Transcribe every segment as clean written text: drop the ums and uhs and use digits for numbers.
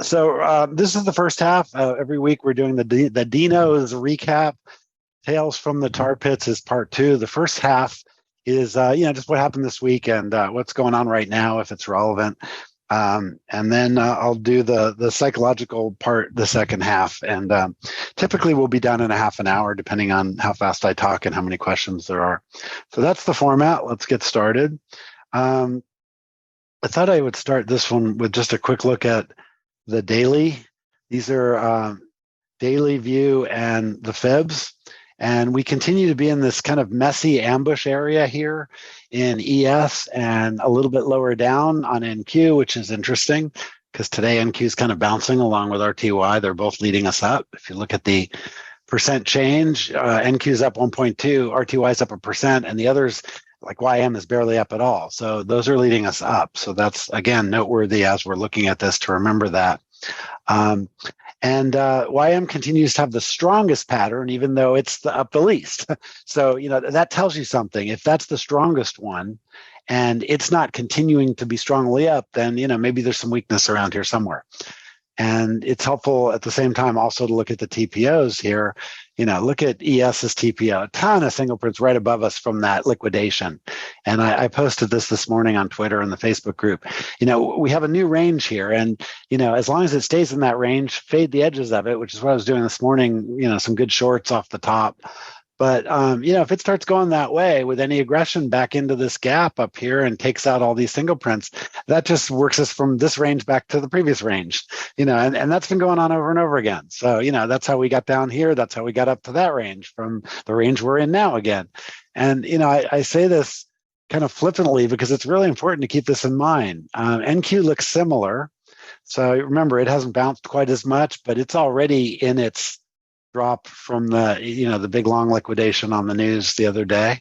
So this is the first half. Every week we're doing the Dino's recap. Tales from the Tar Pits is part two. The first half is just what happened this week and what's going on right now if it's relevant. And then I'll do the psychological part the second half. And typically we'll be done in a half an hour, depending on how fast I talk and how many questions there are. So that's the format. Let's get started. Um, I thought I would start this one with just a quick look at the daily. These are daily view and the fibs. And we continue to be in this kind of messy ambush area here in ES and a little bit lower down on NQ, which is interesting because today NQ is kind of bouncing along with RTY. They're both leading us up. If you look at the percent change, NQ is up 1.2, RTY is up 1%, and the others, like YM, is barely up at all. So those are leading us up. So that's, again, noteworthy as we're looking at this to remember that. And YM continues to have the strongest pattern, even though it's up the least. So, that tells you something. If that's the strongest one and it's not continuing to be strongly up, then, maybe there's some weakness around here somewhere. And it's helpful at the same time also to look at the TPOs here. Look at ES's TPO, a ton of single prints right above us from that liquidation. And I posted this morning on Twitter and the Facebook group. We have a new range here. And, as long as it stays in that range, fade the edges of it, which is what I was doing this morning, some good shorts off the top. But, if it starts going that way with any aggression back into this gap up here and takes out all these single prints, that just works us from this range back to the previous range, and that's been going on over and over again. So, that's how we got down here. That's how we got up to that range from the range we're in now again. And, I say this kind of flippantly because it's really important to keep this in mind. NQ looks similar. So remember, it hasn't bounced quite as much, but it's already in its drop from the big long liquidation on the news the other day.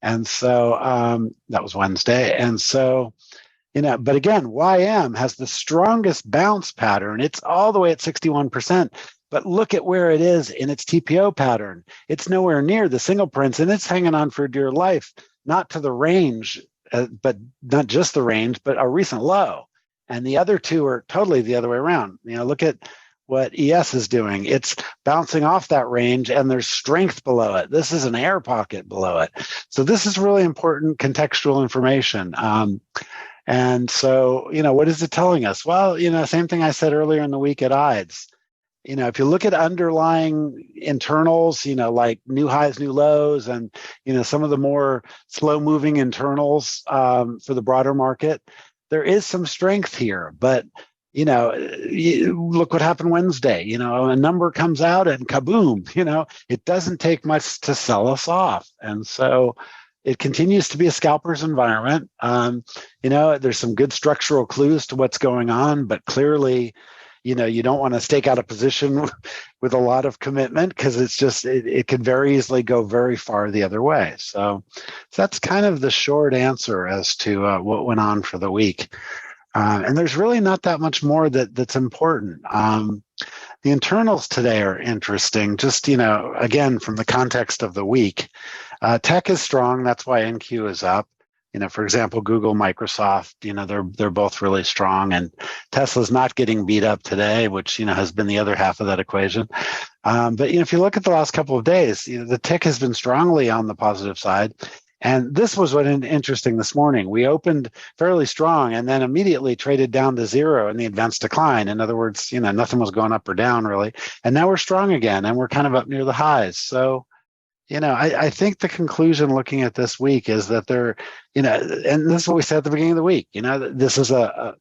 And so that was Wednesday. And so, but again, YM has the strongest bounce pattern. It's all the way at 61%. But look at where it is in its TPO pattern. It's nowhere near the single prints, and it's hanging on for dear life, not to the range, but not just the range, but a recent low. And the other two are totally the other way around. Look at what ES is doing. It's bouncing off that range and there's strength below it. This is an air pocket below it. So this is really important contextual information. And so, what is it telling us? Well, same thing I said earlier in the week at IDES. If you look at underlying internals, like new highs, new lows, and, some of the more slow moving internals for the broader market, there is some strength here, but look what happened Wednesday. A number comes out and kaboom, it doesn't take much to sell us off. And so it continues to be a scalper's environment. There's some good structural clues to what's going on, but clearly, you don't want to stake out a position with a lot of commitment because it's just, it could very easily go very far the other way. So that's kind of the short answer as to what went on for the week. And there's really not that much more that's important. The internals today are interesting. Just, again, from the context of the week, tech is strong. That's why NQ is up. For example, Google, Microsoft, they're both really strong, and Tesla's not getting beat up today, which, has been the other half of that equation. But, if you look at the last couple of days, the tick has been strongly on the positive side. And this was what interesting this morning. We opened fairly strong and then immediately traded down to zero in the advanced decline. In other words, nothing was going up or down really. And now we're strong again and we're kind of up near the highs. So, I think the conclusion looking at this week is that and this is what we said at the beginning of the week, this is a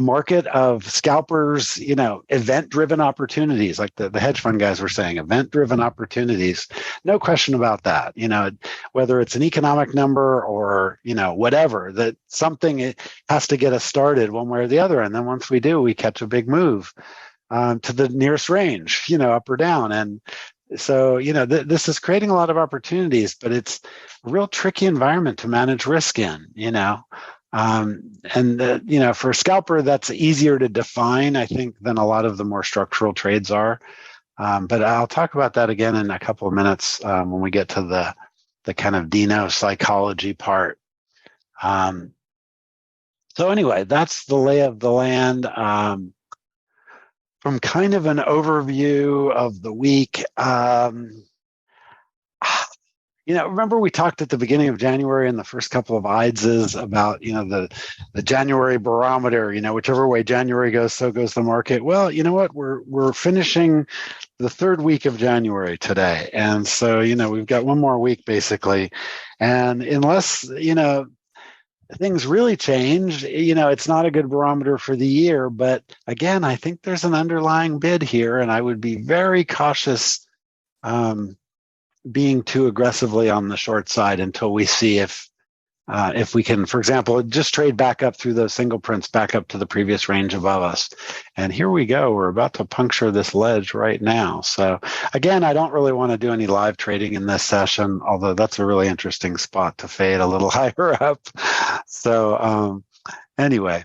market of scalpers, event-driven opportunities, like the hedge fund guys were saying, event-driven opportunities. No question about that. Whether it's an economic number or, whatever, that something has to get us started one way or the other. And then once we do, we catch a big move to the nearest range, up or down. And so, this is creating a lot of opportunities, but it's a real tricky environment to manage risk in, for a scalper, that's easier to define, I think, than a lot of the more structural trades are. But I'll talk about that again in a couple of minutes when we get to the kind of Dino psychology part. So anyway, that's the lay of the land. from kind of an overview of the week, remember we talked at the beginning of January and the first couple of IDSs about, the January barometer, whichever way January goes, so goes the market. Well, you know what? We're finishing the third week of January today. And so, we've got one more week basically. And unless, things really change, it's not a good barometer for the year. But again, I think there's an underlying bid here, and I would be very cautious being too aggressively on the short side until we see if we can, for example, just trade back up through those single prints back up to the previous range above us. And here we go. We're about to puncture this ledge right now. So again, I don't really want to do any live trading in this session, although that's a really interesting spot to fade a little higher up. So anyway,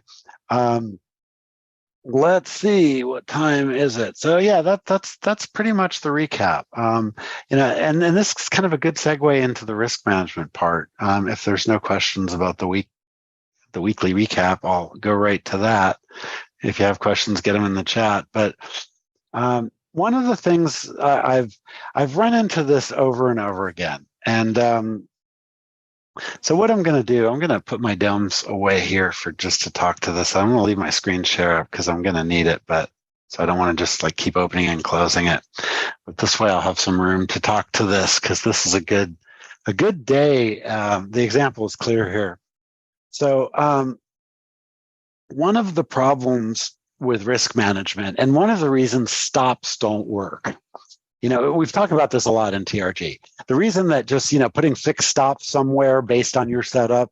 let's see, what time is it? So yeah, that's pretty much the recap. And this is kind of a good segue into the risk management part. If there's no questions about the weekly recap, I'll go right to that. If you have questions, get them in the chat. But one of the things I've run into this over and over again, and so what I'm going to do, I'm going to put my domes away here for just to talk to this. I'm going to leave my screen share up because I'm going to need it, but so I don't want to just like keep opening and closing it. But this way I'll have some room to talk to this because this is a good day. The example is clear here. So one of the problems with risk management, and one of the reasons stops don't work. We've talked about this a lot in TRG. The reason that just, putting fixed stops somewhere based on your setup,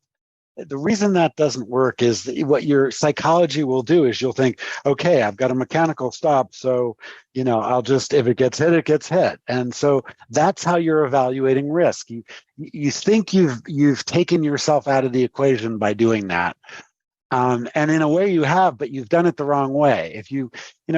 the reason that doesn't work is that what your psychology will do is you'll think, okay, I've got a mechanical stop. So, I'll just, if it gets hit, it gets hit. And so that's how you're evaluating risk. You think you've taken yourself out of the equation by doing that. And in a way you have, but you've done it the wrong way. If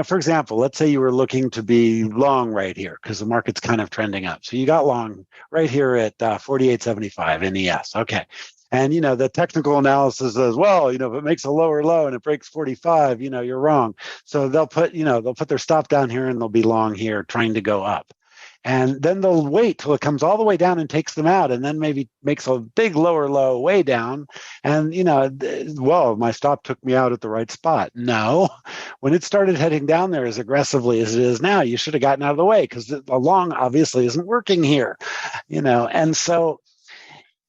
for example, let's say you were looking to be long right here because the market's kind of trending up. So you got long right here at 48.75 NES. Okay. And, the technical analysis says, well, if it makes a lower low and it breaks 45, you're wrong. So they'll put their stop down here and they'll be long here trying to go up. And then they'll wait till it comes all the way down and takes them out, and then maybe makes a big lower low way down. And, well, my stop took me out at the right spot. No, when it started heading down there as aggressively as it is now, you should have gotten out of the way because the long obviously isn't working here, And so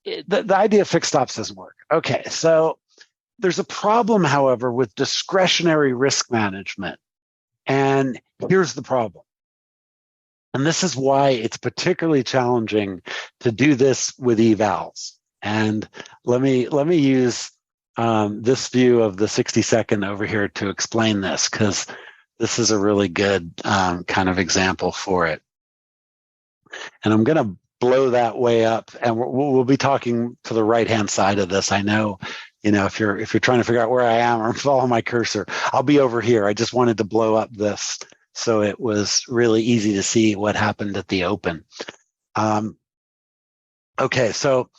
the idea of fixed stops doesn't work. Okay, so there's a problem, however, with discretionary risk management. And here's the problem. And this is why it's particularly challenging to do this with evals. And let me use this view of the 60-second over here to explain this, because this is a really good kind of example for it. And I'm going to blow that way up, and we'll be talking to the right-hand side of this. I know, if you're trying to figure out where I am or follow my cursor, I'll be over here. I just wanted to blow up this so it was really easy to see what happened at the open. Okay, so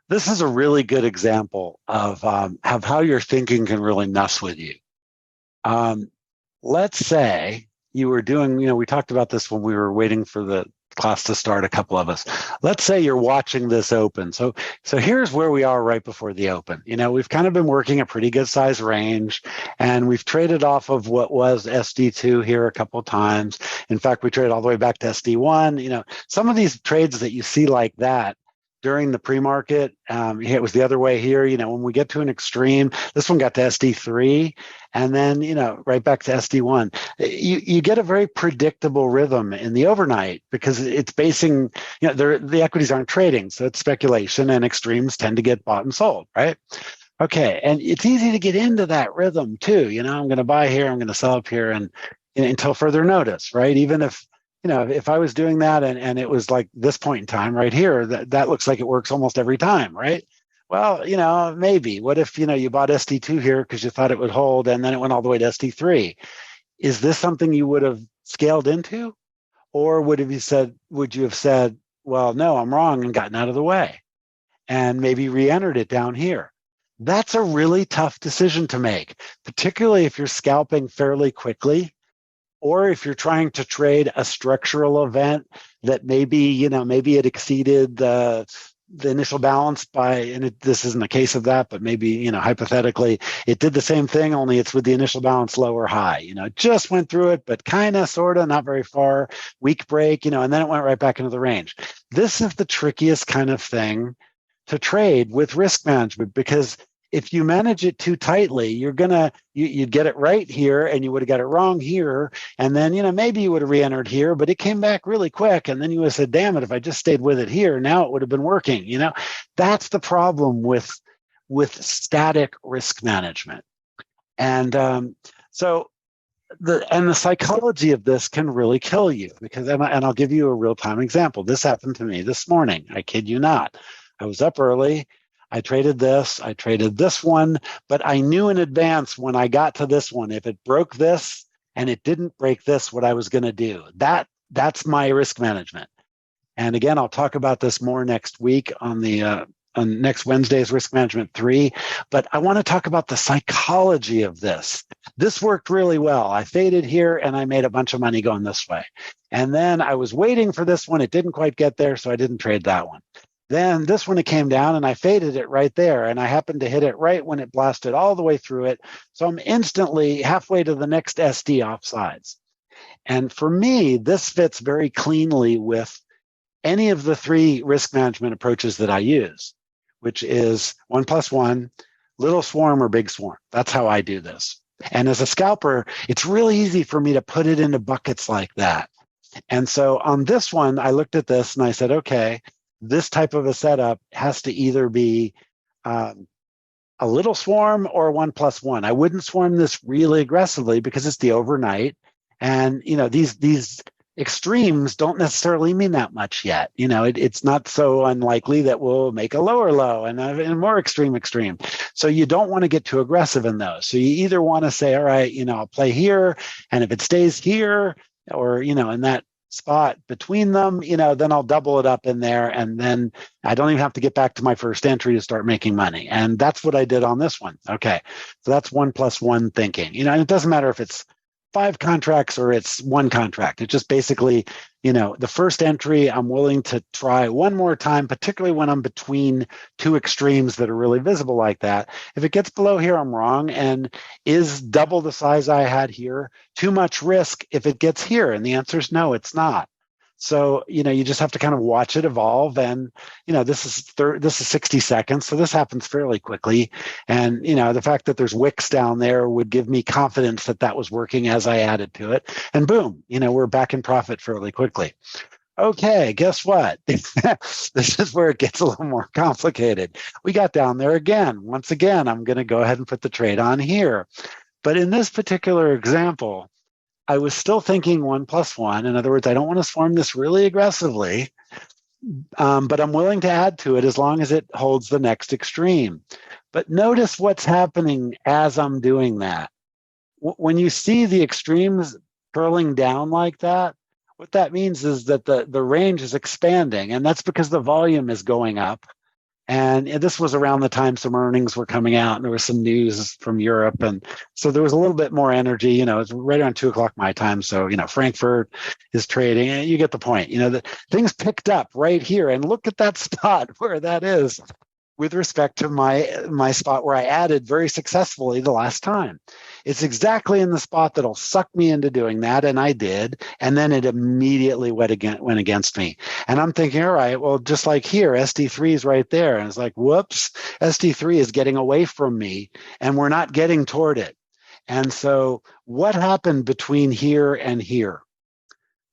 this is a really good example of how your thinking can really mess with you. Let's say you were doing, we talked about this when we were waiting for the class to start, a couple of us. Let's say you're watching this open. So here's where we are right before the open. We've kind of been working a pretty good size range, and we've traded off of what was SD2 here a couple of times. In fact, we traded all the way back to SD1. Some of these trades that you see like that during the pre-market, it was the other way here. When we get to an extreme, this one got to SD3, and then, right back to SD1. You get a very predictable rhythm in the overnight because it's basing, the equities aren't trading, so it's speculation, and extremes tend to get bought and sold, right? Okay, and it's easy to get into that rhythm too. I'm going to buy here, I'm going to sell up here, and until further notice, right? Even if if I was doing that and it was like this point in time right here, that looks like it works almost every time, right? Well, maybe. What if, you bought SD2 here because you thought it would hold and then it went all the way to SD3? Is this something you would have scaled into? Or would you have said, well, no, I'm wrong, and gotten out of the way and maybe re-entered it down here? That's a really tough decision to make, particularly if you're scalping fairly quickly. Or if you're trying to trade a structural event that maybe it exceeded the initial balance by, and this isn't a case of that, but maybe, hypothetically, it did the same thing, only it's with the initial balance low or high. It just went through it, but kind of, sort of, not very far, weak break, and then it went right back into the range. This is the trickiest kind of thing to trade with risk management, because if you manage it too tightly, you'd get it right here and you would have got it wrong here. And then, maybe you would have re-entered here, but it came back really quick. And then you would have said, damn it, if I just stayed with it here, now it would have been working. That's the problem with static risk management. And so the psychology of this can really kill you, because, and I'll give you a real-time example. This happened to me this morning. I kid you not. I was up early. I traded this one, but I knew in advance when I got to this one, if it broke this and it didn't break this, what I was going to do. That's my risk management. And again, I'll talk about this more next week on next Wednesday's Risk Management 3. But I want to talk about the psychology of this. This worked really well. I faded here and I made a bunch of money going this way. And then I was waiting for this one. It didn't quite get there, so I didn't trade that one. Then this one, it came down and I faded it right there. And I happened to hit it right when it blasted all the way through it. So I'm instantly halfway to the next SD offsides. And for me, this fits very cleanly with any of the three risk management approaches that I use, which is 1+1, little swarm or big swarm. That's how I do this. And as a scalper, it's really easy for me to put it into buckets like that. And so on this one, I looked at this and I said, okay, this type of a setup has to either be a little swarm or 1+1. I wouldn't swarm this really aggressively because it's the overnight. And, these extremes don't necessarily mean that much yet. It's not so unlikely that we'll make a lower low and a more extreme. So you don't want to get too aggressive in those. So you either want to say, all right, I'll play here. And if it stays here or, in that spot between them, then I'll double it up in there. And then I don't even have to get back to my first entry to start making money. And that's what I did on this one. Okay. So that's 1+1 thinking, and it doesn't matter if it's 5 contracts or it's 1 contract. It just basically, the first entry, I'm willing to try one more time, particularly when I'm between two extremes that are really visible like that. If it gets below here, I'm wrong. And is double the size I had here too much risk if it gets here? And the answer is no, it's not. So, you just have to kind of watch it evolve. And, this is 60 seconds. So this happens fairly quickly. And, the fact that there's wicks down there would give me confidence that that was working as I added to it. And boom, we're back in profit fairly quickly. Okay, guess what? This is where it gets a little more complicated. We got down there again. Once again, I'm going to go ahead and put the trade on here. But in this particular example, I was still thinking 1+1. In other words, I don't want to swarm this really aggressively, but I'm willing to add to it as long as it holds the next extreme. But notice what's happening as I'm doing that. When you see the extremes curling down like that, what that means is that the range is expanding, and that's because the volume is going up. And this was around the time some earnings were coming out and there was some news from Europe. And so there was a little bit more energy, it's right around 2:00 my time. So, Frankfurt is trading and you get the point, the things picked up right here. And look at that spot where that is with respect to my spot where I added very successfully the last time. It's exactly in the spot that'll suck me into doing that, and I did, and then it immediately went against me. And I'm thinking, all right, well, just like here, SD3 is right there, and it's like, whoops, SD3 is getting away from me, and we're not getting toward it. And so what happened between here and here?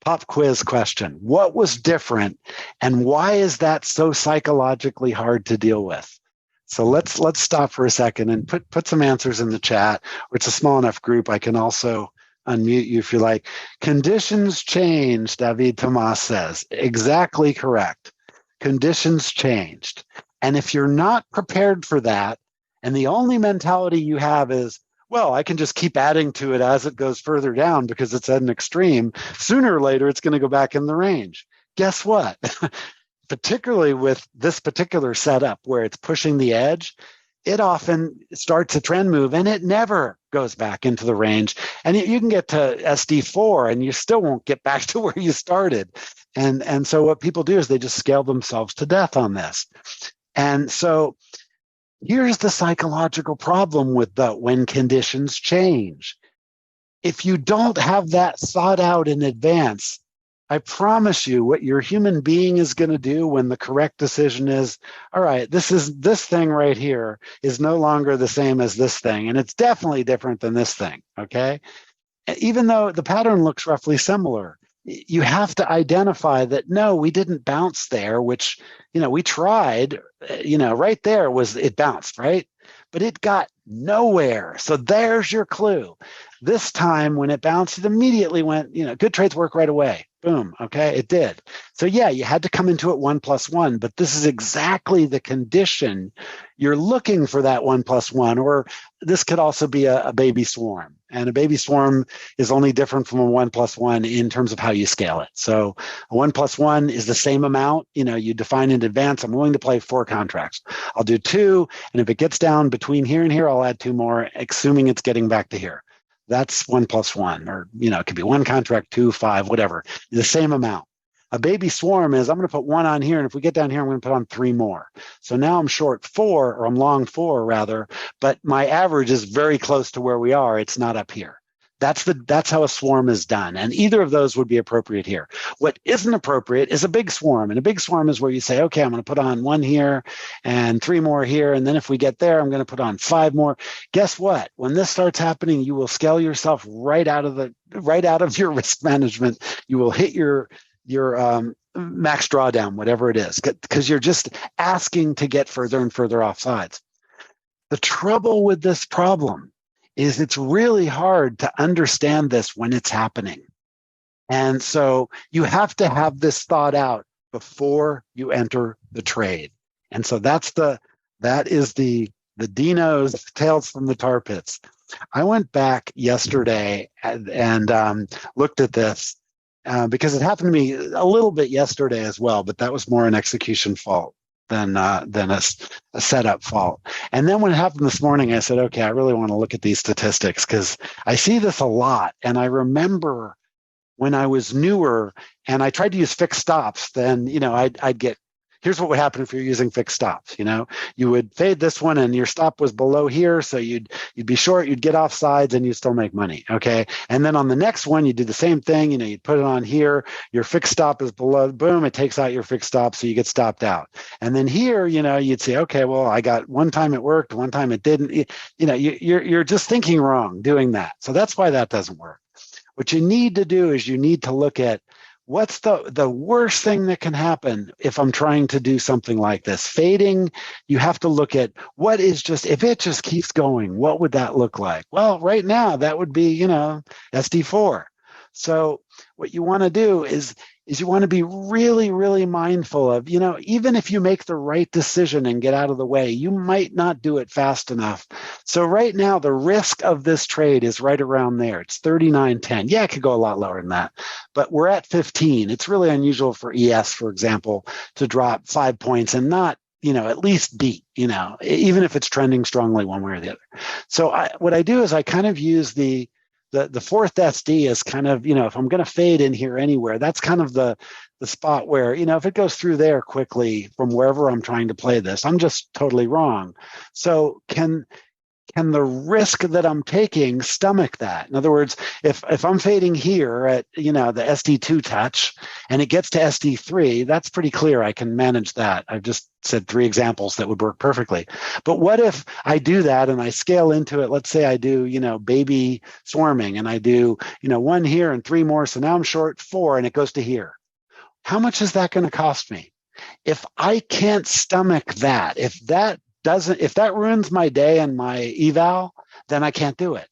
Pop quiz question. What was different, and why is that so psychologically hard to deal with? So let's stop for a second and put some answers in the chat. It's a small enough group. I can also unmute you if you like. Conditions changed, David Tomas says. Exactly correct. Conditions changed. And if you're not prepared for that, and the only mentality you have is, well, I can just keep adding to it as it goes further down because it's at an extreme, sooner or later it's going to go back in the range. Guess what? Particularly with this particular setup where it's pushing the edge, it often starts a trend move and it never goes back into the range. And you can get to SD4 and you still won't get back to where you started. And so what people do is they just scale themselves to death on this. And so here's the psychological problem with the when conditions change. If you don't have that thought out in advance, I promise you what your human being is going to do when the correct decision is, all right, this thing right here is no longer the same as this thing, and it's definitely different than this thing, okay? Even though the pattern looks roughly similar, you have to identify that, no, we didn't bounce there, which, we tried, right there it bounced, right? But it got nowhere. So there's your clue. This time when it bounced, it immediately went, good trades work right away. Boom. Okay. It did. So yeah, you had to come into it 1+1, but this is exactly the condition you're looking for, that 1+1, or this could also be a baby swarm. And a baby swarm is only different from a 1+1 in terms of how you scale it. So a 1+1 is the same amount. You define in advance, I'm willing to play 4 contracts. I'll do 2. And if it gets down between here and here, I'll add 2 more, assuming it's getting back to here. That's 1+1, or, it could be 1 contract, 2, 5, whatever, the same amount. A baby swarm is, I'm going to put 1 on here, and if we get down here, I'm going to put on 3 more. So now I'm short 4, or I'm long 4 rather, but my average is very close to where we are. It's not up here. That's how a swarm is done. And either of those would be appropriate here. What isn't appropriate is a big swarm. And a big swarm is where you say, okay, I'm going to put on 1 here and 3 more here. And then if we get there, I'm going to put on 5 more. Guess what? When this starts happening, you will scale yourself right out of your risk management. You will hit your max drawdown, whatever it is, because you're just asking to get further and further off sides. The trouble with this problem is it's really hard to understand this when it's happening. And so you have to have this thought out before you enter the trade. And so that is the Dino's Tales from the Tar Pits. I went back yesterday and looked at this because it happened to me a little bit yesterday as well, but that was more an execution fault than a setup fault. And then when it happened this morning, I said, okay, I really want to look at these statistics because I see this a lot. And I remember when I was newer and I tried to use fixed stops, then, I'd get, here's what would happen if you're using fixed stops. You would fade this one and your stop was below here. So you'd be short, you'd get off sides and you'd still make money. Okay. And then on the next one, you do the same thing. You'd put it on here. Your fixed stop is below, boom, it takes out your fixed stop. So you get stopped out. And then here, you'd say, okay, well, I got one time it worked, one time it didn't. You're just thinking wrong doing that. So that's why that doesn't work. What you need to do is you need to look at what's the worst thing that can happen if I'm trying to do something like this? Fading, you have to look at what is just, if it just keeps going, what would that look like? Well, right now, that would be, SD4. So what you want to do is you want to be really, really mindful of, even if you make the right decision and get out of the way, you might not do it fast enough. So right now, the risk of this trade is right around there. It's 39.10. Yeah, it could go a lot lower than that, but we're at 15. It's really unusual for ES, for example, to drop 5 points and not, at least beat, even if it's trending strongly one way or the other. So what I do is I kind of use the fourth SD is kind of, if I'm going to fade in here anywhere, that's kind of the spot where, if it goes through there quickly from wherever I'm trying to play this, I'm just totally wrong. So can the risk that I'm taking stomach that? In other words, if I'm fading here at, the SD2 touch and it gets to SD3, that's pretty clear. I can manage that. I've just said 3 examples that would work perfectly. But what if I do that and I scale into it? Let's say I do, baby swarming and I do, 1 here and 3 more. So now I'm short 4 and it goes to here. How much is that going to cost me? If I can't stomach that, if that ruins my day and my eval, then I can't do it.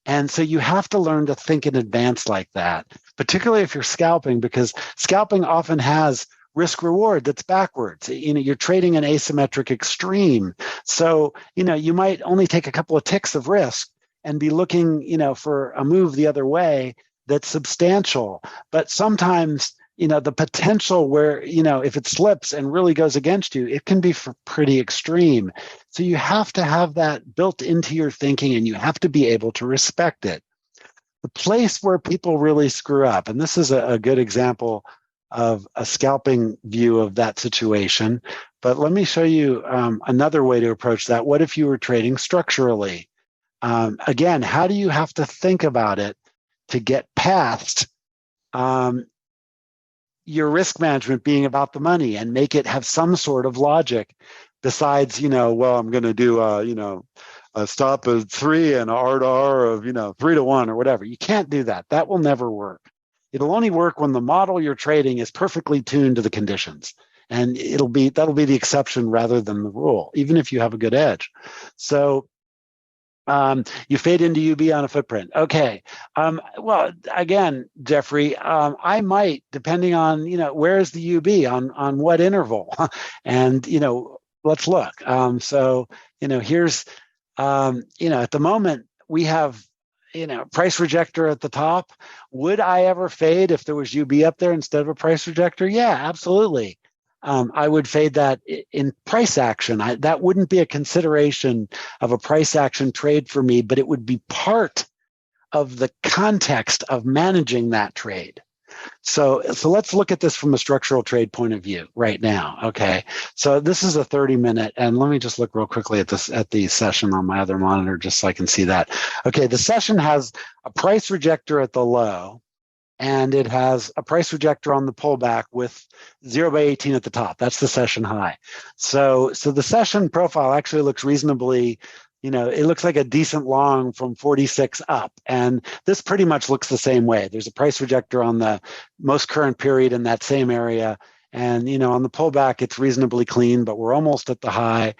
And so you have to learn to think in advance like that, particularly if you're scalping, because scalping often has risk reward that's backwards. You're trading an asymmetric extreme. So, you might only take a couple of ticks of risk and be looking, for a move the other way that's substantial. But sometimes the potential where, if it slips and really goes against you, it can be pretty extreme. So you have to have that built into your thinking, and you have to be able to respect it. The place where people really screw up, and this is a good example of a scalping view of that situation, but let me show you another way to approach that. What if you were trading structurally? Again, how do you have to think about it to get past your risk management being about the money and make it have some sort of logic besides, well, I'm going to do, a stop of 3 and an R to R of, 3-1 or whatever. You can't do that. That will never work. It'll only work when the model you're trading is perfectly tuned to the conditions. And that'll be the exception rather than the rule, even if you have a good edge. So you fade into UB on a footprint. Okay. Well, again, Jeffrey, I might, depending on, where is the UB on what interval, and, let's look. So, here's, at the moment we have, price rejector at the top. Would I ever fade if there was UB up there instead of a price rejector? Yeah, absolutely. I would fade that in price action. That wouldn't be a consideration of a price action trade for me, but it would be part of the context of managing that trade. So let's look at this from a structural trade point of view right now. Okay. So this is a 30-minute, and let me just look real quickly at the session on my other monitor just so I can see that. Okay. The session has a price rejector at the low, and it has a price rejector on the pullback with 0 by 18 at the top. That's the session high. So the session profile actually looks reasonably, it looks like a decent long from 46 up. And this pretty much looks the same way. There's a price rejector on the most current period in that same area. And, on the pullback, it's reasonably clean, but we're almost at the high.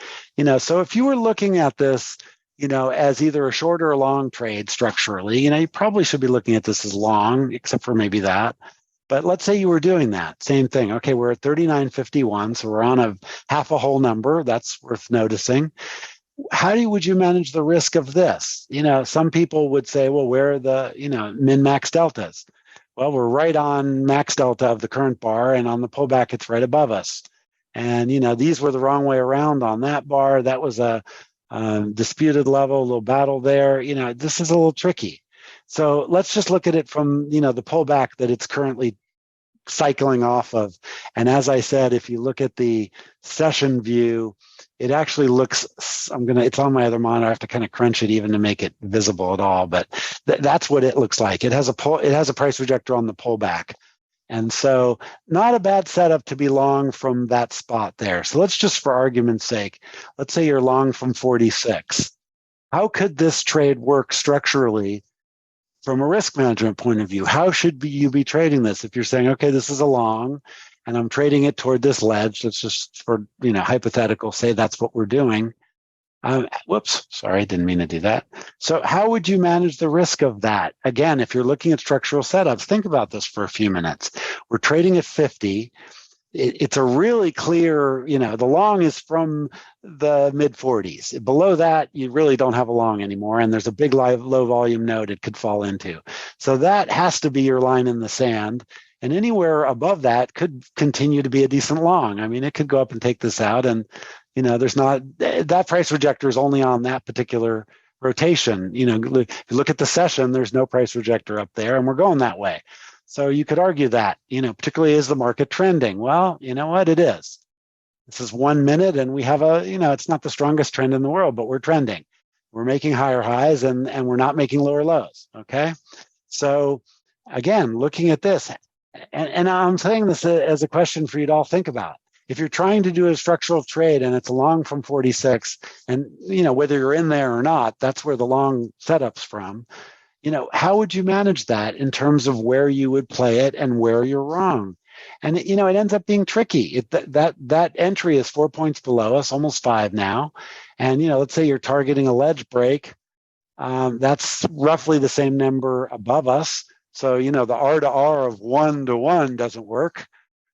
So if you were looking at this, as either a short or a long trade structurally, you probably should be looking at this as long, except for maybe that. But let's say you were doing that same thing. Okay, we're at 39.51, so we're on a half a whole number. That's worth noticing. How would you manage the risk of this? Some people would say, well, where are the, min-max deltas? Well, we're right on max delta of the current bar, and on the pullback, it's right above us. And, these were the wrong way around on that bar. That was a disputed level, a little battle there. This is a little tricky. So let's just look at it from, the pullback that it's currently cycling off of. And as I said, if you look at the session view, it actually looks, it's on my other monitor. I have to kind of crunch it even to make it visible at all, but that's what it looks like. It has a price rejector on the pullback. And so not a bad setup to be long from that spot there. So let's just, for argument's sake, let's say you're long from 46. How could this trade work structurally from a risk management point of view? How should you be trading this? If you're saying, okay, this is a long and I'm trading it toward this ledge, that's just for, hypothetical, say that's what we're doing. Whoops, sorry, didn't mean to do that. So how would you manage the risk of that? Again, if you're looking at structural setups, think about this for a few minutes. We're trading at 50. It's a really clear, the long is from the mid 40s. Below that, you really don't have a long anymore. And there's a big low volume node it could fall into. So that has to be your line in the sand. And anywhere above that could continue to be a decent long. I mean, it could go up and take this out, and there's not, that price rejector is only on that particular rotation. If you look at the session, there's no price rejector up there, and we're going that way. So you could argue that, particularly is the market trending? Well, you know what? It is. This is 1 minute, and we have it's not the strongest trend in the world, but we're trending. We're making higher highs, and we're not making lower lows. Okay. So again, looking at this, and I'm saying this as a question for you to all think about. If you're trying to do a structural trade and it's long from 46, and whether you're in there or not, that's where the long setup's from. How would you manage that in terms of where you would play it and where you're wrong? And it ends up being tricky. That entry is 4 points below us, almost 5 now. And let's say you're targeting a ledge break. That's roughly the same number above us. So the R to R of 1 to 1 doesn't work.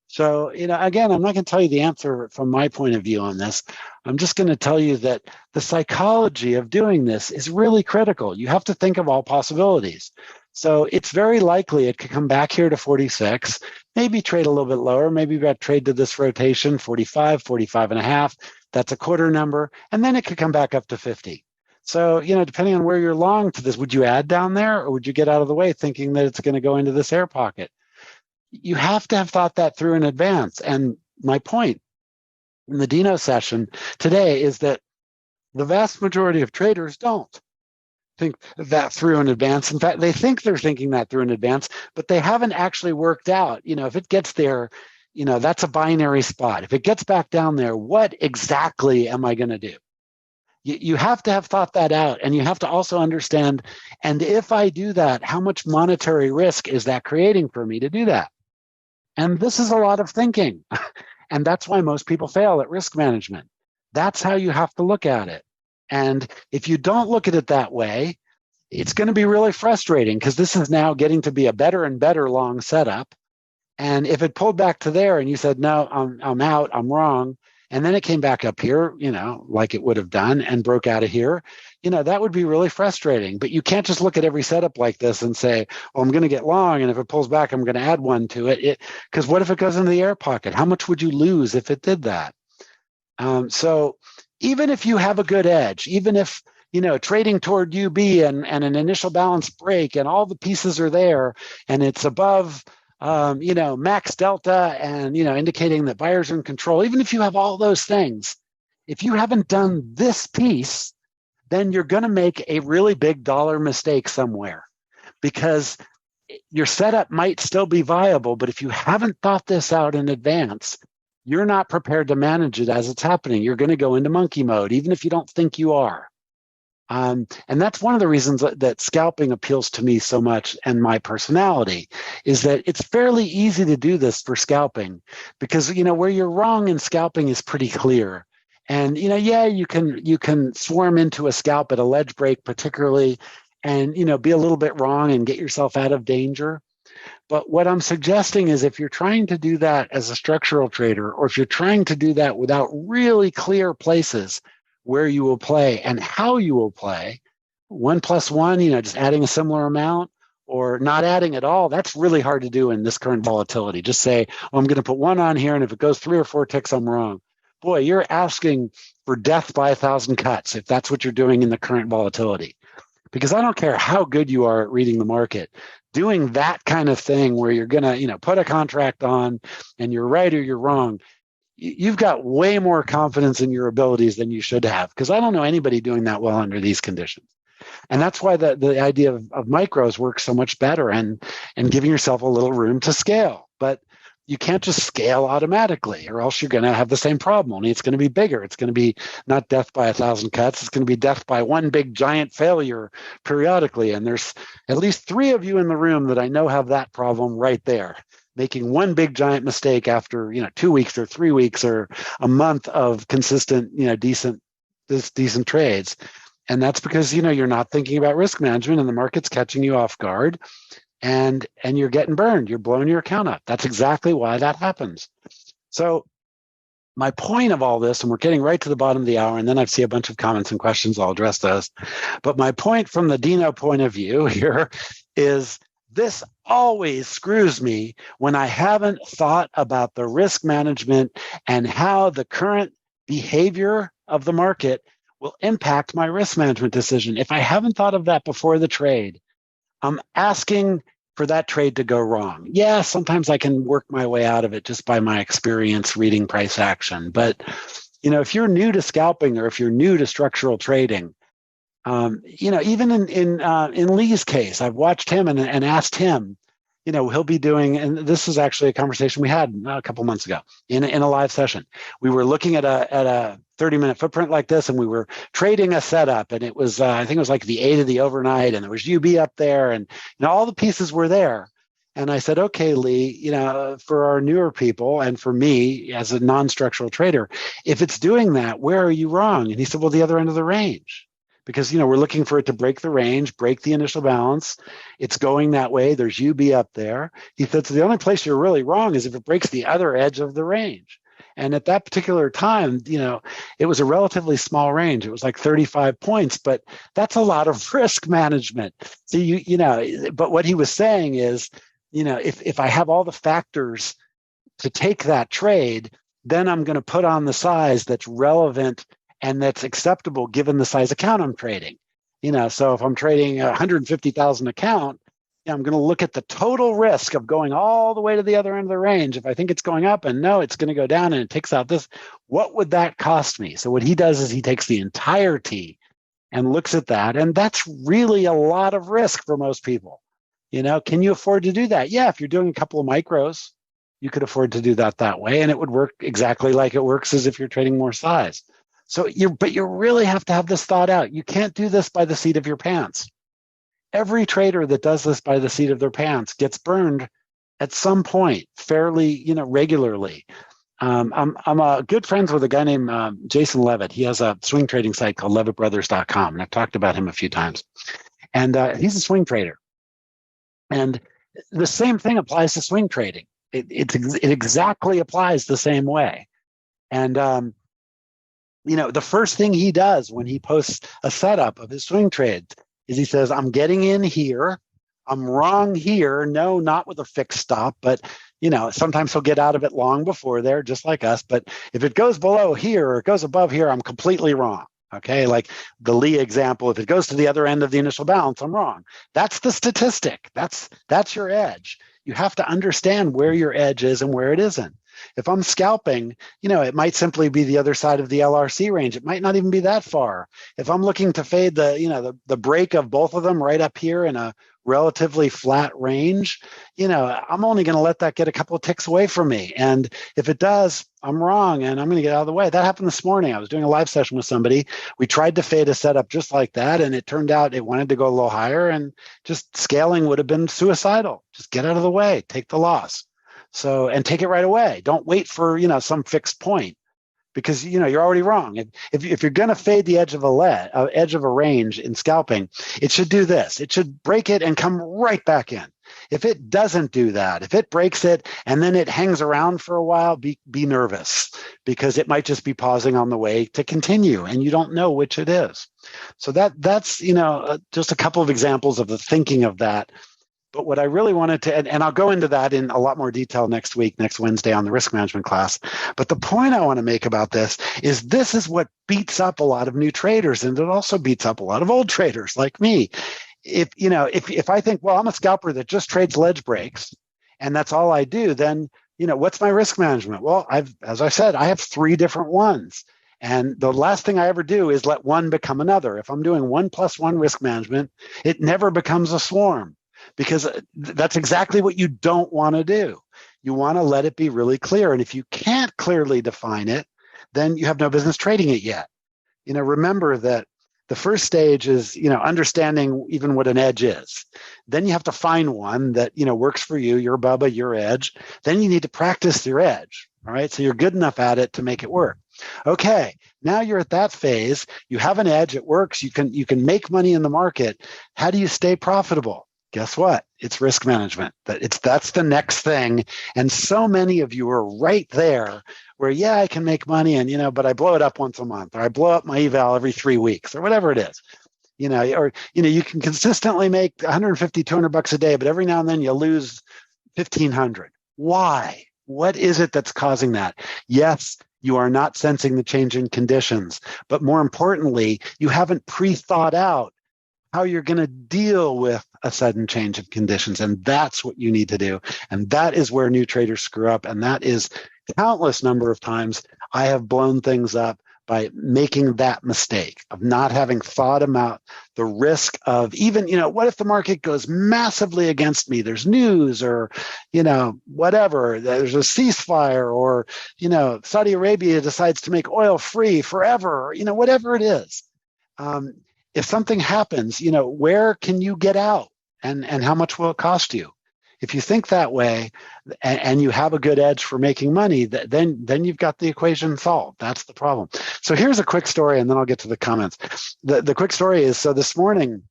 So, again, I'm not going to tell you the answer from my point of view on this. I'm just going to tell you that the psychology of doing this is really critical. You have to think of all possibilities. So it's very likely it could come back here to 46, maybe trade a little bit lower, maybe trade to this rotation, 45, 45 and a half. That's a quarter number. And then it could come back up to 50. So, depending on where you're long to this, would you add down there or would you get out of the way thinking that it's going to go into this air pocket? You have to have thought that through in advance. And my point in the Dino session today is that the vast majority of traders don't think that through in advance. In fact, they think they're thinking that through in advance, but they haven't actually worked out, if it gets there, that's a binary spot. If it gets back down there, what exactly am I going to do? You have to have thought that out, and you have to also understand, and if I do that, how much monetary risk is that creating for me to do that? And this is a lot of thinking, and that's why most people fail at risk management. That's how you have to look at it. And if you don't look at it that way, it's going to be really frustrating because this is now getting to be a better and better long setup. And if it pulled back to there and you said, no, I'm out, I'm wrong, and then it came back up here, like it would have done and broke out of here, that would be really frustrating. But you can't just look at every setup like this and say, well, I'm going to get long, and if it pulls back, I'm going to add one to it. Because what if it goes into the air pocket? How much would you lose if it did that? So even if you have a good edge, even if, trading toward UB and an initial balance break and all the pieces are there and it's above, max delta and, indicating that buyers are in control, even if you have all those things, if you haven't done this piece, then you're going to make a really big dollar mistake somewhere because your setup might still be viable, but if you haven't thought this out in advance, you're not prepared to manage it as it's happening. You're going to go into monkey mode, even if you don't think you are. And that's one of the reasons that scalping appeals to me so much and my personality is that it's fairly easy to do this for scalping because, where you're wrong in scalping is pretty clear. And, you can swarm into a scalp at a ledge break particularly and, be a little bit wrong and get yourself out of danger. But what I'm suggesting is if you're trying to do that as a structural trader, or if you're trying to do that without really clear places where you will play and how you will play, 1+1, just adding a similar amount or not adding at all, that's really hard to do in this current volatility. Just say, oh, I'm going to put one on here, and if it goes 3 or 4 ticks, I'm wrong. Boy, you're asking for death by 1,000 cuts if that's what you're doing in the current volatility. Because I don't care how good you are at reading the market, doing that kind of thing where you're going to, put a contract on and you're right or you're wrong, you've got way more confidence in your abilities than you should have. Because I don't know anybody doing that well under these conditions. And that's why the idea of micros works so much better and giving yourself a little room to scale. But you can't just scale automatically or else you're going to have the same problem. Only it's going to be bigger. It's going to be not death by 1,000 cuts. It's going to be death by one big giant failure periodically. And there's at least 3 of you in the room that I know have that problem right there, making one big giant mistake after, 2 weeks or 3 weeks or a month of consistent, decent trades. And that's because, you're not thinking about risk management and the market's catching you off guard. And you're getting burned. You're blowing your account up. That's exactly why that happens. So my point of all this, and we're getting right to the bottom of the hour, and then I see a bunch of comments and questions. I'll address those. But my point from the Dino point of view here is this always screws me when I haven't thought about the risk management and how the current behavior of the market will impact my risk management decision. If I haven't thought of that before the trade, I'm asking for that trade to go wrong. Yeah, sometimes I can work my way out of it just by my experience reading price action. But, if you're new to scalping or if you're new to structural trading, even in Lee's case, I've watched him and asked him, he'll be doing, and this is actually a conversation we had a couple months ago in a live session. We were looking at a 30-minute footprint like this, and we were trading a setup, and it was, I think it was like the 8 of the overnight, and there was UB up there, and all the pieces were there. And I said, okay, Lee, for our newer people and for me as a non-structural trader, if it's doing that, where are you wrong? And he said, well, the other end of the range. Because, we're looking for it to break the range, break the initial balance. It's going that way. There's UB up there. He said, so the only place you're really wrong is if it breaks the other edge of the range. And at that particular time, it was a relatively small range. It was like 35 points, but that's a lot of risk management. So but what he was saying is, if I have all the factors to take that trade, then I'm going to put on the size that's relevant and that's acceptable given the size account I'm trading. So if I'm trading a 150,000 account, I'm going to look at the total risk of going all the way to the other end of the range. If I think it's going up and no, it's going to go down and it takes out this, what would that cost me? So what he does is he takes the entirety and looks at that. And that's really a lot of risk for most people. Can you afford to do that? Yeah, if you're doing a couple of micros, you could afford to do that way. And it would work exactly like it works as if you're trading more size. So you really have to have this thought out. You can't do this by the seat of your pants. Every trader that does this by the seat of their pants gets burned at some point fairly, regularly. I'm good friends with a guy named Jason Levitt. He has a swing trading site called levittbrothers.com, and I've talked about him a few times. And he's a swing trader. And the same thing applies to swing trading. It exactly applies the same way. And, the first thing he does when he posts a setup of his swing trades is he says, I'm getting in here. I'm wrong here. No, not with a fixed stop, but sometimes he'll get out of it long before there, just like us. But if it goes below here or it goes above here, I'm completely wrong. Okay, like the Lee example, if it goes to the other end of the initial balance, I'm wrong. That's the statistic. That's your edge. You have to understand where your edge is and where it isn't. If I'm scalping, it might simply be the other side of the LRC range. It might not even be that far. If I'm looking to fade the break of both of them right up here in a relatively flat range, I'm only going to let that get a couple of ticks away from me. And if it does, I'm wrong and I'm going to get out of the way. That happened this morning. I was doing a live session with somebody. We tried to fade a setup just like that, and it turned out it wanted to go a little higher, and just scaling would have been suicidal. Just get out of the way, take the loss. So, and take it right away. Don't wait for, some fixed point, because, you're already wrong. If you're going to fade the edge of a range in scalping, it should do this. It should break it and come right back in. If it doesn't do that, if it breaks it and then it hangs around for a while, be nervous, because it might just be pausing on the way to continue and you don't know which it is. So that's, just a couple of examples of the thinking of that. But what I really wanted to, and I'll go into that in a lot more detail next Wednesday on the risk management class. But the point I want to make about this is what beats up a lot of new traders, and it also beats up a lot of old traders like me. If I think, well, I'm a scalper that just trades ledge breaks and that's all I do, then, what's my risk management? Well, as I said, I have 3 different ones. And the last thing I ever do is let one become another. If I'm doing 1+1 risk management, it never becomes a swarm, because that's exactly what you don't want to do. You want to let it be really clear. And if you can't clearly define it, then you have no business trading it yet. Remember that the first stage is, understanding even what an edge is. Then you have to find one that, works for you, your Bubba, your edge. Then you need to practice your edge. All right. So you're good enough at it to make it work. Okay. Now you're at that phase. You have an edge. It works. You can make money in the market. How do you stay profitable? Guess what? It's risk management. That's the next thing. And so many of you are right there where, yeah, I can make money and, but I blow it up once a month, or I blow up my eval every 3 weeks, or whatever it is, you can consistently make 150, 200 bucks a day, but every now and then you lose 1,500. Why? What is it that's causing that? Yes, you are not sensing the change in conditions, but more importantly, you haven't pre-thought out how you're going to deal with a sudden change of conditions. And that's what you need to do. And that is where new traders screw up. And that is countless number of times I have blown things up by making that mistake of not having thought about the risk of even, what if the market goes massively against me? There's news or, whatever, there's a ceasefire, or, Saudi Arabia decides to make oil free forever, whatever it is. If something happens, where can you get out, and how much will it cost you? If you think that way and you have a good edge for making money, then you've got the equation solved. That's the problem. So here's a quick story, and then I'll get to the comments. The quick story is, so this morning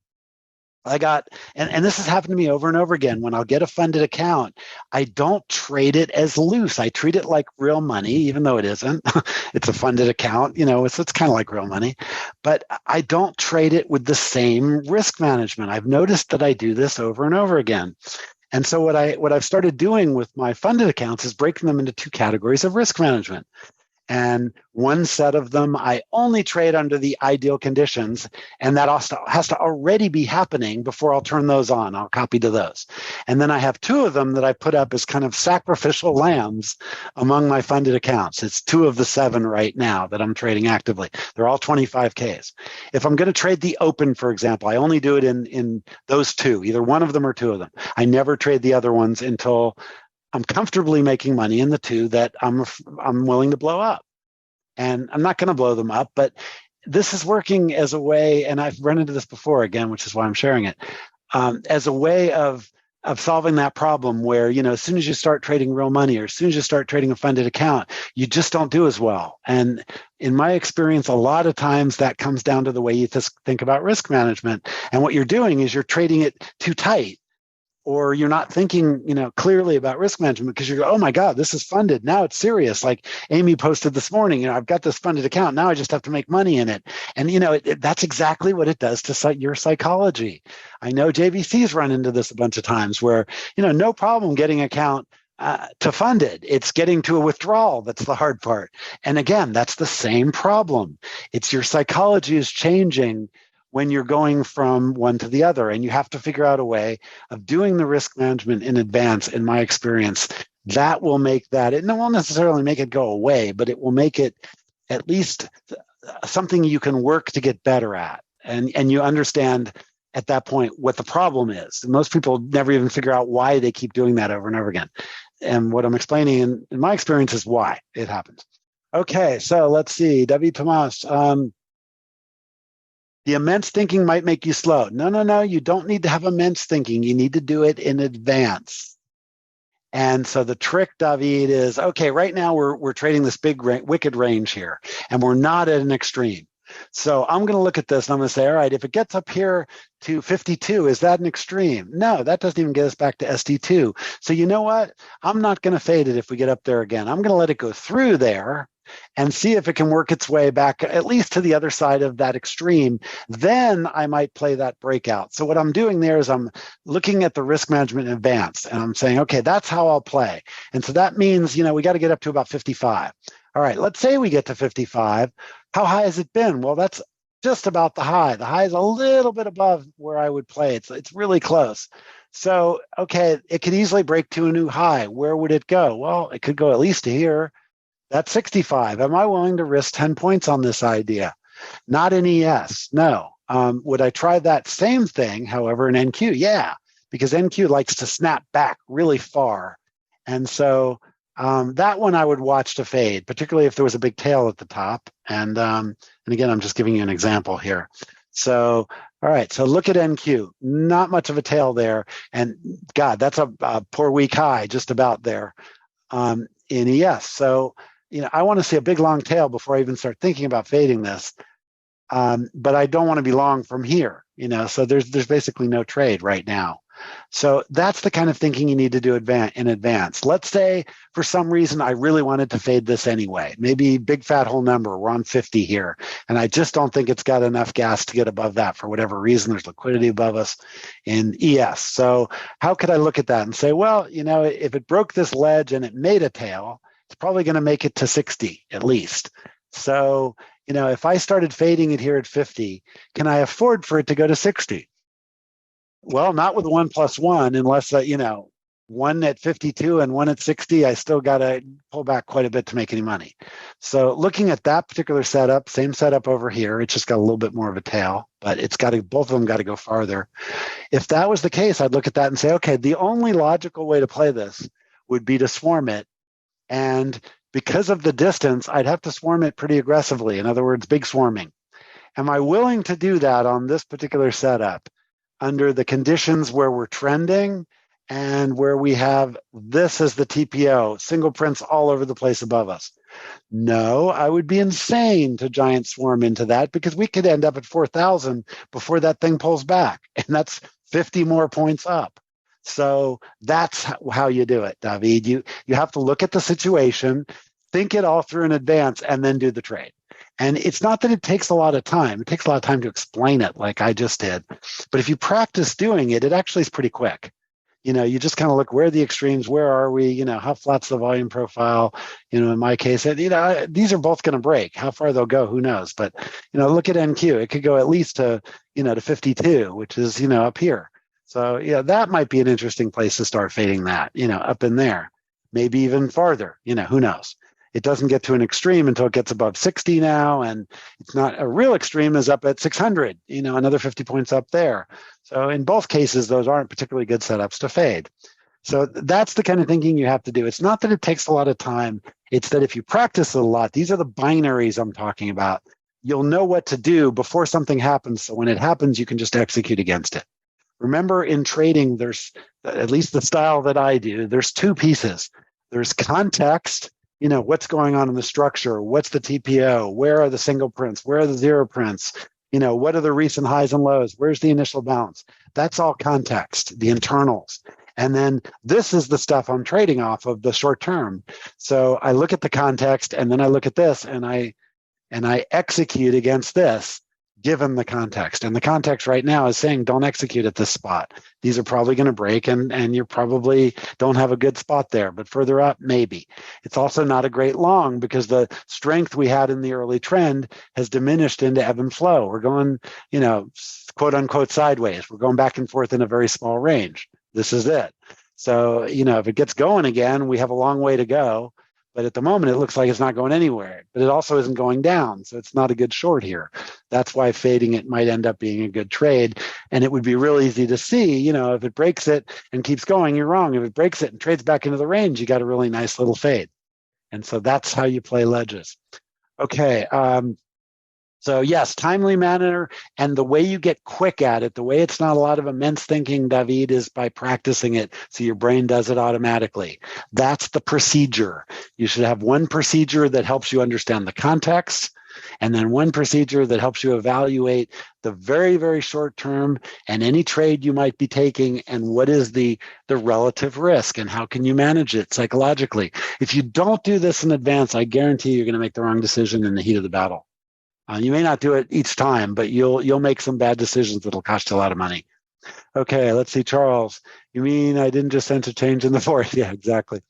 I got, and this has happened to me over and over again. When I'll get a funded account, I don't trade it as loose. I treat it like real money, even though it isn't. It's a funded account, it's kind of like real money, but I don't trade it with the same risk management. I've noticed that I do this over and over again. And so what I've started doing with my funded accounts is breaking them into two categories of risk management. And one set of them I only trade under the ideal conditions, and that also has to already be happening before I'll turn those on. I'll copy to those. And then I have two of them that I put up as kind of sacrificial lambs among my funded accounts. It's two of the seven right now that I'm trading actively. They're all 25Ks. If I'm going to trade the open, for example, I only do it in those two, either one of them or two of them. I never trade the other ones until I'm comfortably making money in the two that I'm willing to blow up. And I'm not going to blow them up, but this is working as a way, and I've run into this before again, which is why I'm sharing it, as a way of solving that problem where, as soon as you start trading real money or as soon as you start trading a funded account, you just don't do as well. And in my experience, a lot of times that comes down to the way you think about risk management. And what you're doing is you're trading it too tight, or you're not thinking, clearly about risk management because you go, oh my God, this is funded. Now it's serious. Like Amy posted this morning, I've got this funded account. Now I just have to make money in it. And, that's exactly what it does to your psychology. I know JVC's run into this a bunch of times where, no problem getting account to fund it. It's getting to a withdrawal that's the hard part. And again, that's the same problem. It's your psychology is changing when you're going from one to the other. And you have to figure out a way of doing the risk management in advance, in my experience. That will make that, it won't necessarily make it go away, but it will make it at least something you can work to get better at. And you understand at that point what the problem is. Most people never even figure out why they keep doing that over and over again. And what I'm explaining in my experience is why it happens. Okay, so let's see. W. Tomas. The immense thinking might make you slow. No. You don't need to have immense thinking. You need to do it in advance. And so the trick, David, is, okay, right now we're trading this big wicked range here, and we're not at an extreme. So I'm going to look at this and I'm going to say, all right, if it gets up here to 52, is that an extreme? No, that doesn't even get us back to SD2. So you know what? I'm not going to fade it if we get up there again. I'm going to let it go through there and see if it can work its way back at least to the other side of that extreme. Then I might play that breakout. So what I'm doing there is I'm looking at the risk management in advance, and I'm saying, okay, that's how I'll play. And so that means, we got to get up to about 55. All right, let's say we get to 55. How high has it been? Well, that's just about the high. The high is a little bit above where I would play. It's really close. So, okay, it could easily break to a new high. Where would it go? Well, it could go at least to here. That's 65. Am I willing to risk 10 points on this idea? Not in ES, no. Would I try that same thing, however, in NQ? Yeah, because NQ likes to snap back really far. And so that one I would watch to fade, particularly if there was a big tail at the top. And again, I'm just giving you an example here. So, all right, so look at NQ. Not much of a tail there. And God, that's a poor weak high just about there in ES. So, I want to see a big long tail before I even start thinking about fading this. But I don't want to be long from here, so there's basically no trade right now. So that's the kind of thinking you need to do in advance. Let's say for some reason I really wanted to fade this anyway. Maybe big fat whole number, we're on 50 here, and I just don't think it's got enough gas to get above that for whatever reason. There's liquidity above us in ES. So how could I look at that and say, well, if it broke this ledge and it made a tail, it's probably going to make it to 60 at least. So, if I started fading it here at 50, can I afford for it to go to 60? Well, not with 1+1, unless, one at 52 and one at 60, I still got to pull back quite a bit to make any money. So looking at that particular setup, same setup over here, it's just got a little bit more of a tail, but both of them got to go farther. If that was the case, I'd look at that and say, okay, the only logical way to play this would be to swarm it. And because of the distance, I'd have to swarm it pretty aggressively. In other words, big swarming. Am I willing to do that on this particular setup under the conditions where we're trending and where we have this as the TPO, single prints all over the place above us. No, I would be insane to giant swarm into that because we could end up at 4,000 before that thing pulls back. And that's 50 more points up. So that's how you do it, David. You have to look at the situation, think it all through in advance, and then do the trade. And it's not that it takes a lot of time. It takes a lot of time to explain it like I just did. But if you practice doing it, it actually is pretty quick. You just kind of look, where are the extremes, where are we, how flat's the volume profile, in my case, these are both going to break. How far they'll go, who knows? But, look at NQ. It could go at least to 52, which is, up here. So, yeah, that might be an interesting place to start fading that, up in there, maybe even farther, who knows? It doesn't get to an extreme until it gets above 60 now, and it's not a real extreme is up at 600, another 50 points up there. So in both cases, those aren't particularly good setups to fade. So that's the kind of thinking you have to do. It's not that it takes a lot of time. It's that if you practice it a lot, these are the binaries I'm talking about. You'll know what to do before something happens. So when it happens, you can just execute against it. Remember, in trading, there's, at least the style that I do, there's two pieces. There's context, what's going on in the structure, what's the TPO, where are the single prints, where are the zero prints, what are the recent highs and lows, where's the initial bounce. That's all context, the internals. And then this is the stuff I'm trading off of, the short term. So I look at the context, and then I look at this, and I execute against this, given the context. And the context right now is saying, don't execute at this spot. These are probably going to break, and you probably don't have a good spot there. But further up, maybe. It's also not a great long because the strength we had in the early trend has diminished into ebb and flow. We're going, quote unquote, sideways. We're going back and forth in a very small range. This is it. So, if it gets going again, we have a long way to go. But at the moment, it looks like it's not going anywhere. But it also isn't going down, so it's not a good short here. That's why fading it might end up being a good trade. And it would be real easy to see, if it breaks it and keeps going, you're wrong. If it breaks it and trades back into the range, you got a really nice little fade. And so that's how you play ledges. Okay. So yes, timely manner, and the way you get quick at it, the way it's not a lot of immense thinking, David, is by practicing it so your brain does it automatically. That's the procedure. You should have one procedure that helps you understand the context, and then one procedure that helps you evaluate the very, very short term and any trade you might be taking, and what is the relative risk and how can you manage it psychologically. If you don't do this in advance, I guarantee you're going to make the wrong decision in the heat of the battle. You may not do it each time, but you'll make some bad decisions that'll cost you a lot of money. Okay, let's see, Charles. You mean I didn't just enter change in the fourth? Yeah, exactly.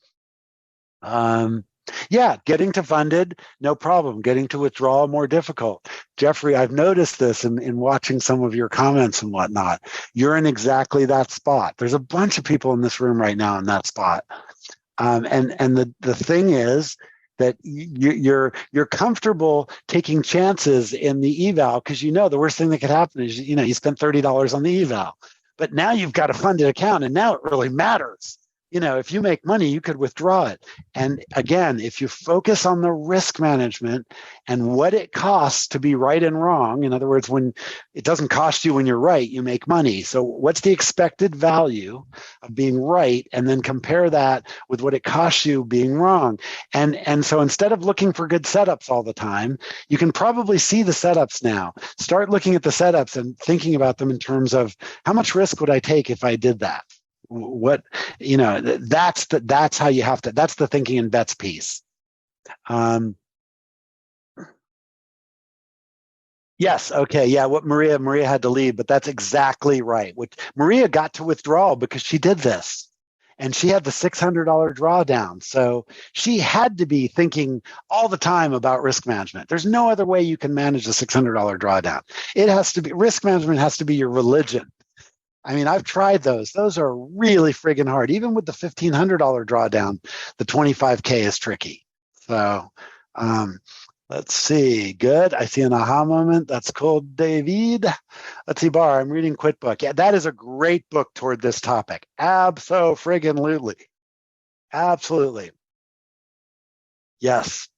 Yeah, getting to funded, no problem. Getting to withdrawal, more difficult. Jeffrey, I've noticed this in watching some of your comments and whatnot. You're in exactly that spot. There's a bunch of people in this room right now in that spot. And the thing is, that you're comfortable taking chances in the eval because the worst thing that could happen is you spent $30 on the eval, but now you've got a funded account, and now it really matters. If you make money, you could withdraw it. And again, if you focus on the risk management and what it costs to be right and wrong, in other words, when it doesn't cost you when you're right, you make money. So what's the expected value of being right? And then compare that with what it costs you being wrong. And so instead of looking for good setups all the time, you can probably see the setups now. Start looking at the setups and thinking about them in terms of how much risk would I take if I did that? That's how you have to, that's the thinking in bets piece. Yes. Okay. Yeah. What Maria had to leave, but that's exactly right. Which Maria got to withdraw because she did this, and she had the $600 drawdown. So she had to be thinking all the time about risk management. There's no other way you can manage a $600 drawdown. It has to be, risk management has to be your religion. I mean, I've tried those. Those are really friggin' hard. Even with the $1,500 drawdown, the 25K is tricky. So let's see. Good. I see an aha moment. That's cool, David. Let's see, Bar. I'm reading Quit Book. Yeah, that is a great book toward this topic. Absolutely. Yes.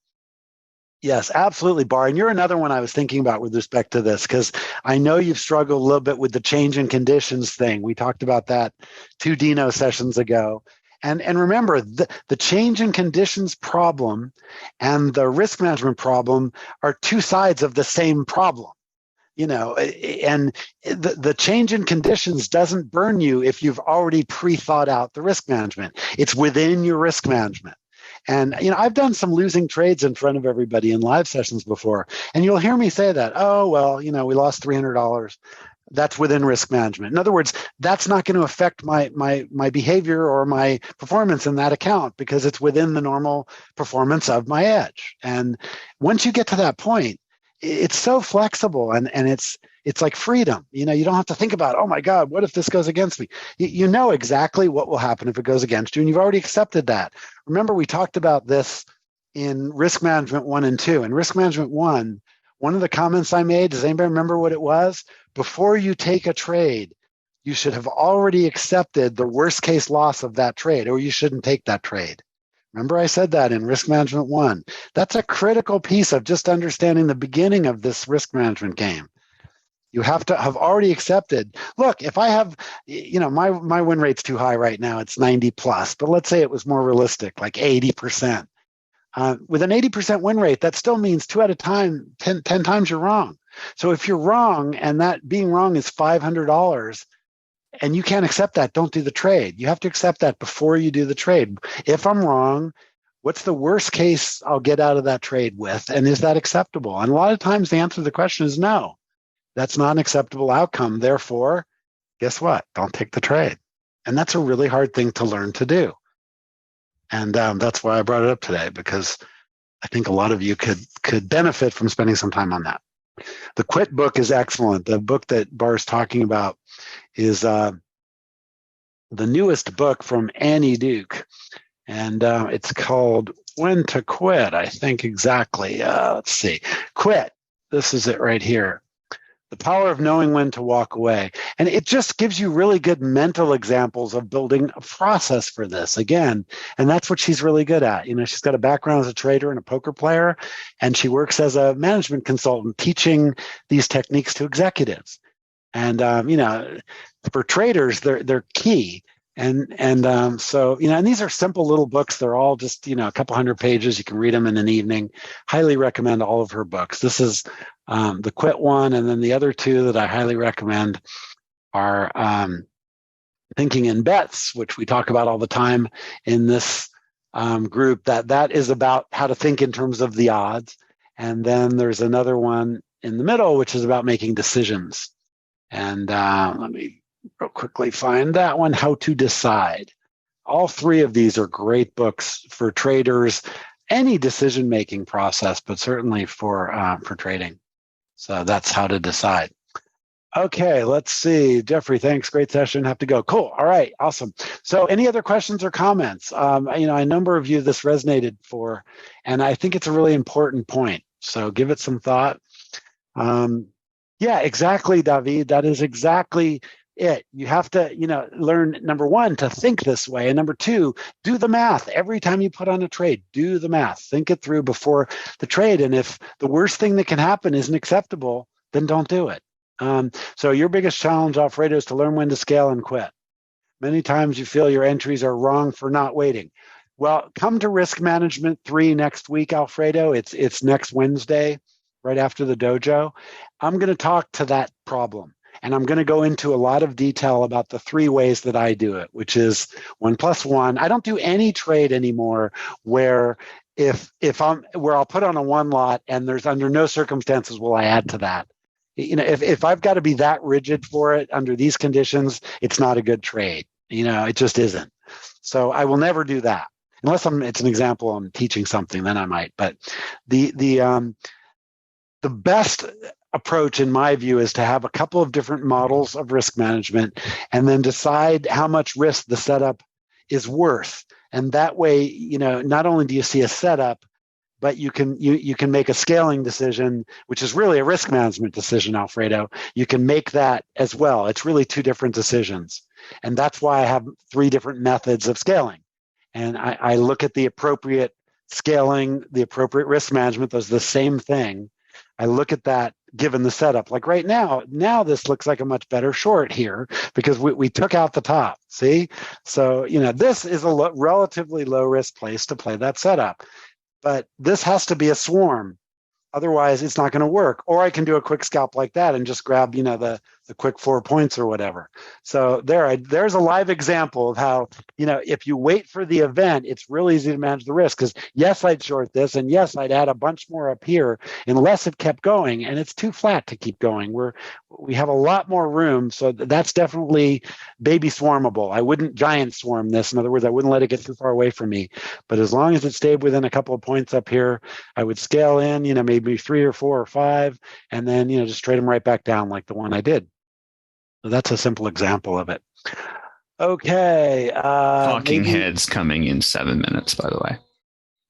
Yes, absolutely, Bar. And you're another one I was thinking about with respect to this, because I know you've struggled a little bit with the change in conditions thing. We talked about that 2 Dino sessions ago. And remember, the change in conditions problem and the risk management problem are two sides of the same problem. And the change in conditions doesn't burn you if you've already pre-thought out the risk management. It's within your risk management. And I've done some losing trades in front of everybody in live sessions before, and you'll hear me say that, oh well, we lost $300. That's within risk management. In other words, that's not going to affect my behavior or my performance in that account because it's within the normal performance of my edge. And once you get to that point, it's so flexible, and it's like freedom. You don't have to think about, oh my God, what if this goes against me? You know exactly what will happen if it goes against you, and you've already accepted that. Remember, we talked about this in Risk Management 1 and 2. In Risk Management 1, one of the comments I made, does anybody remember what it was? Before you take a trade, you should have already accepted the worst case loss of that trade, or you shouldn't take that trade. Remember, I said that in Risk Management 1. That's a critical piece of just understanding the beginning of this risk management game. You have to have already accepted, look, if I have, my win rate's too high right now, it's 90 plus, but let's say it was more realistic, like 80%. With an 80% win rate, that still means 2 out of 10 times you're wrong. So if you're wrong and that being wrong is $500 and you can't accept that, don't do the trade. You have to accept that before you do the trade. If I'm wrong, what's the worst case I'll get out of that trade with? And is that acceptable? And a lot of times the answer to the question is no. That's not an acceptable outcome. Therefore, guess what? Don't take the trade. And that's a really hard thing to learn to do. And that's why I brought it up today, because I think a lot of you could benefit from spending some time on that. The Quit book is excellent. The book that Bar's talking about is the newest book from Annie Duke. And it's called When to Quit, I think exactly. Let's see. Quit. This is it right here. The Power of Knowing When to Walk Away. And it just gives you really good mental examples of building a process for this again. And that's what she's really good at. She's got a background as a trader and a poker player, and she works as a management consultant teaching these techniques to executives. And, for traders, they're key. So, and these are simple little books. They're all just, a couple hundred pages. You can read them in an evening. Highly recommend all of her books. This is the Quit one. And then the other two that I highly recommend are Thinking in Bets, which we talk about all the time in this group. That is about how to think in terms of the odds. And then there's another one in the middle, which is about making decisions. And let me real quickly find that one, How to Decide. All three of these are great books for traders, any decision-making process, but certainly for trading. So that's How to Decide. Okay, let's see. Jeffrey, thanks. Great session. Have to go. Cool. All right. Awesome. So any other questions or comments? A number of you this resonated for, and I think it's a really important point. So give it some thought. Yeah, exactly, David. That is exactly it. You have to, learn, number one, to think this way. And number two, do the math. Every time you put on a trade, do the math. Think it through before the trade. And if the worst thing that can happen isn't acceptable, then don't do it. So your biggest challenge, Alfredo, is to learn when to scale and quit. Many times you feel your entries are wrong for not waiting. Well, come to Risk Management 3 next week, Alfredo. It's next Wednesday, right after the dojo. I'm going to talk to that problem. And I'm going to go into a lot of detail about the 3 ways that I do it, which is 1 + 1. I don't do any trade anymore where I'll put on a 1 lot and there's under no circumstances will I add to that. If I've got to be that rigid for it under these conditions, it's not a good trade. It just isn't. So I will never do that unless it's an example I'm teaching something, then I might. But the best approach, in my view, is to have a couple of different models of risk management and then decide how much risk the setup is worth. And that way, not only do you see a setup, but you can make a scaling decision, which is really a risk management decision, Alfredo. You can make that as well. It's really 2 different decisions. And that's why I have 3 different methods of scaling. And I look at the appropriate scaling, the appropriate risk management, those are the same thing. I look at that given the setup. Like right now this looks like a much better short here because we took out the top. See? So, this is a relatively low risk place to play that setup. But this has to be a swarm. Otherwise, it's not going to work. Or I can do a quick scalp like that and just grab, the quick 4 points or whatever. So there's a live example of how, if you wait for the event, it's really easy to manage the risk. Because yes, I'd short this, and yes, I'd add a bunch more up here unless it kept going, and it's too flat to keep going. We have a lot more room, so that's definitely baby swarmable. I wouldn't giant swarm this. In other words, I wouldn't let it get too far away from me. But as long as it stayed within a couple of points up here, I would scale in, maybe 3 or 4 or 5, and then, just trade them right back down like the one I did. So that's a simple example of it. Okay. Talking heads coming in 7 minutes, by the way.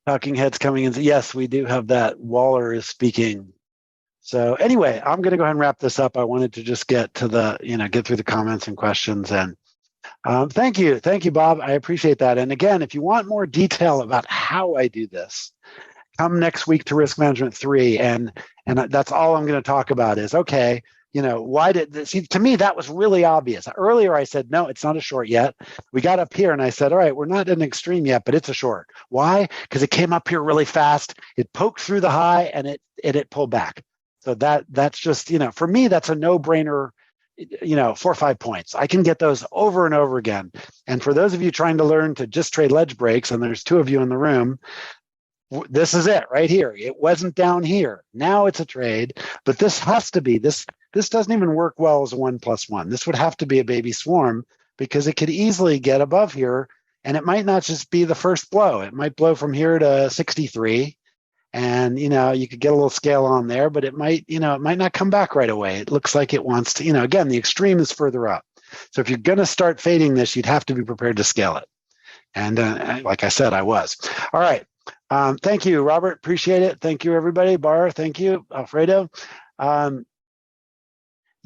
Talking heads coming in. Yes, we do have that. Waller is speaking. So anyway, I'm going to go ahead and wrap this up. I wanted to just get to get through the comments and questions. And thank you, Bob. I appreciate that. And again, if you want more detail about how I do this, come next week to Risk Management 3, and that's all I'm going to talk about is, okay, why did this? See, to me, that was really obvious. Earlier, I said, no, it's not a short yet. We got up here and I said, all right, we're not at an extreme yet, but it's a short. Why? Because it came up here really fast. It poked through the high and it pulled back. So that's just, for me, that's a no-brainer, 4 or 5 points. I can get those over and over again. And for those of you trying to learn to just trade ledge breaks, and there's 2 of you in the room, this is it right here. It wasn't down here. Now it's a trade, but this has to be this doesn't even work well as a 1+1. This would have to be a baby swarm because it could easily get above here, and it might not just be the first blow. It might blow from here to 63, and you could get a little scale on there, but it might not come back right away. It looks like it wants to. Again, the extreme is further up. So if you're going to start fading this, you'd have to be prepared to scale it. And like I said, I was. All right. Thank you, Robert. Appreciate it. Thank you, everybody. Bar, thank you. Alfredo.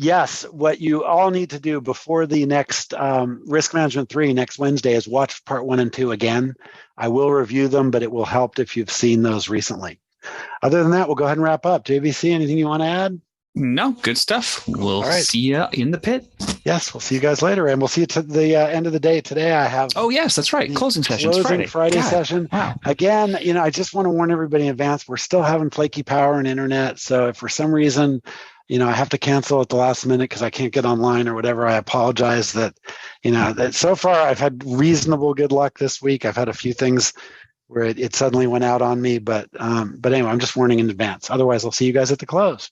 Yes, what you all need to do before the next Risk Management 3 next Wednesday is watch part 1 and 2 again. I will review them, but it will help if you've seen those recently. Other than that, we'll go ahead and wrap up. JVC, anything you want to add? No, good stuff. We'll see you in the pit. Yes, we'll see you guys later, and we'll see you to the end of the day. Today I have... Oh, yes, that's right. Closing session. Friday session. Wow. Again, I just want to warn everybody in advance, we're still having flaky power and internet, so if for some reason... I have to cancel at the last minute because I can't get online or whatever. I apologize that so far I've had reasonable good luck this week. I've had a few things where it suddenly went out on me, but anyway, I'm just warning in advance. Otherwise, I'll see you guys at the close.